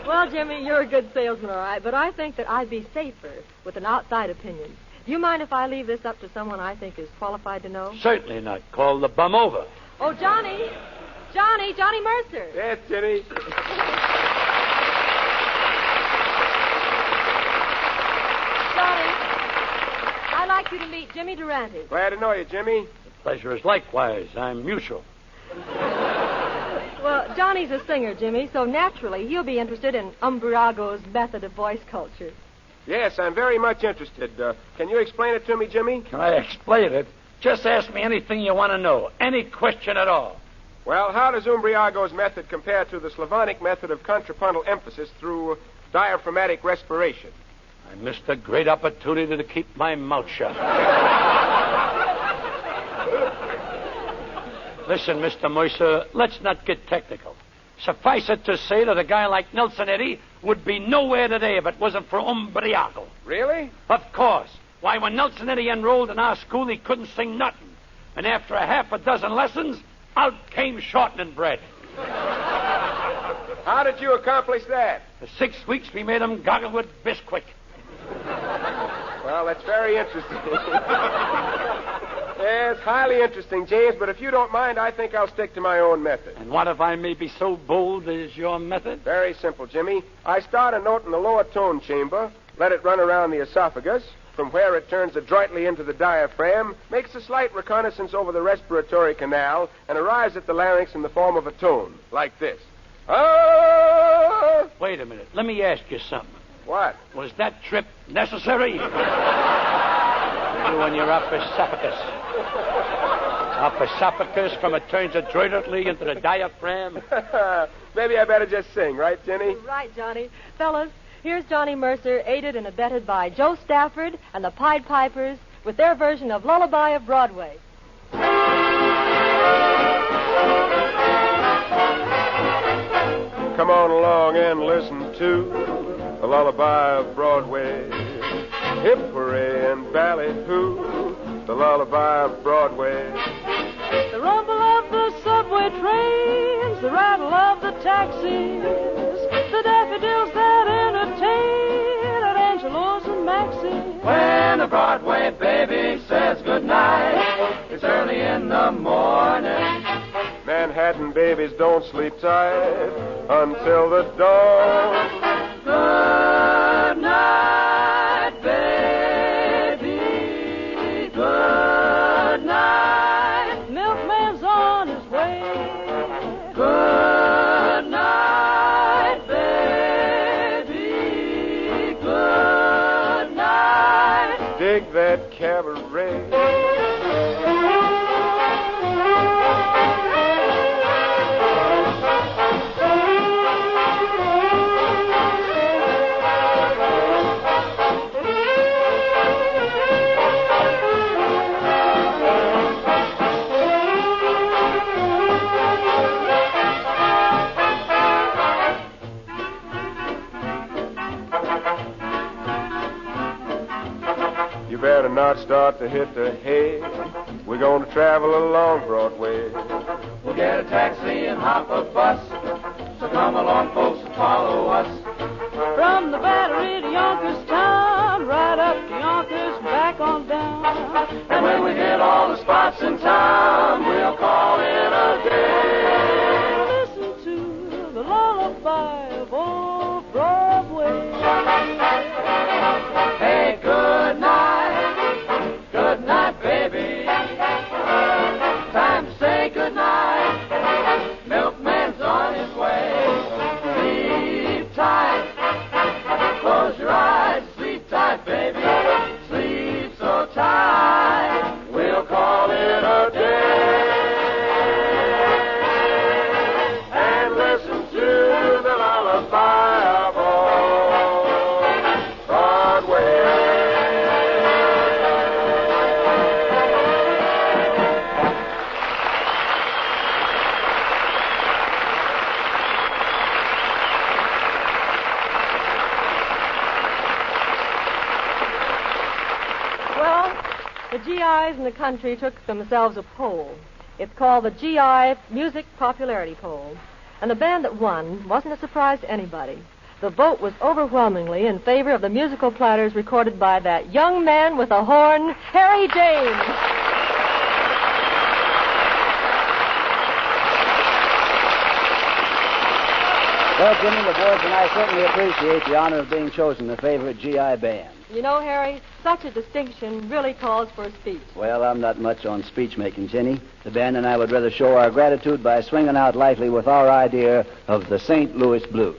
Well, Jimmy, you're a good salesman, all right, but I think that I'd be safer with an outside opinion. Do you mind if I leave this up to someone I think is qualified to know? Certainly not. Call the bum over. Oh, Johnny Mercer. Yes, Ginny. Johnny, I'd like you to meet Jimmy Durante. Glad to know you, Jimmy. The pleasure is likewise. I'm mutual. Well, Johnny's a singer, Jimmy, so naturally he'll be interested in Umbriago's method of voice culture. Yes, I'm very much interested. Can you explain it to me, Jimmy? Can I explain it? Just ask me anything you want to know. Any question at all. Well, how does Umbriago's method compare to the Slavonic method of contrapuntal emphasis through diaphragmatic respiration? I missed a great opportunity to keep my mouth shut. Listen, Mr. Mercer, let's not get technical. Suffice it to say that a guy like Nelson Eddy would be nowhere today if it wasn't for Umbriago. Really? Of course. Why, when Nelson Eddy enrolled in our school, he couldn't sing nothing. And after a half a dozen lessons, out came shortening bread. How did you accomplish that? For 6 weeks, we made him goggle with Bisquick. Well, that's very interesting. Yes, highly interesting, James, but if you don't mind, I think I'll stick to my own method. And what if I may be so bold as your method? Very simple, Jimmy. I start a note in the lower tone chamber, let it run around the esophagus, from where it turns adroitly into the diaphragm, makes a slight reconnaissance over the respiratory canal, and arrives at the larynx in the form of a tone, like this. Ah! Wait a minute. Let me ask you something. What? Was that trip necessary? You and your esophagus. Esophagus from it turns adroitly into the diaphragm. Maybe I better just sing, right, Jenny? Right, Johnny. Fellas, here's Johnny Mercer, aided and abetted by Joe Stafford and the Pied Pipers with their version of Lullaby of Broadway. Come on along and listen to the Lullaby of Broadway. Hip hooray and bally-hoo, the Lullaby of Broadway. The rumble of the subway trains, the rattle of the taxis, the daffodils that entertain at Angelo's and Maxie's. When the Broadway baby says goodnight, it's early in the morning. Manhattan babies don't sleep tight until the dawn. Good night, baby. Good night. Milkman's on his way. Good night, baby. Good night. Dig that cabaret. Better not start to hit the hay. We're going to travel along Broadway. We'll get a taxi and hop a bus. So come along, folks, and follow us. From the Battery to Yonkers-town, right up to Yonkers and back on down. And when we hit all the spots in town, we'll call it a day. Listen to the lullaby of old Broadway. Hey, good night. Good night, baby. Time to say good night. Milkman's on his way. Sleep tight. Close your eyes. Sleep tight, baby. Sleep so tight. We'll call it a day. And listen to the lullaby of old Broadway. The GIs in the country took themselves a poll. It's called the GI Music Popularity Poll. And the band that won wasn't a surprise to anybody. The vote was overwhelmingly in favor of the musical platters recorded by that young man with a horn, Harry James. Well, Ginny, the boys and I certainly appreciate the honor of being chosen the favorite GI band. You know, Harry, such a distinction really calls for a speech. Well, I'm not much on speech-making, Ginny. The band and I would rather show our gratitude by swinging out lightly with our idea of the St. Louis Blues.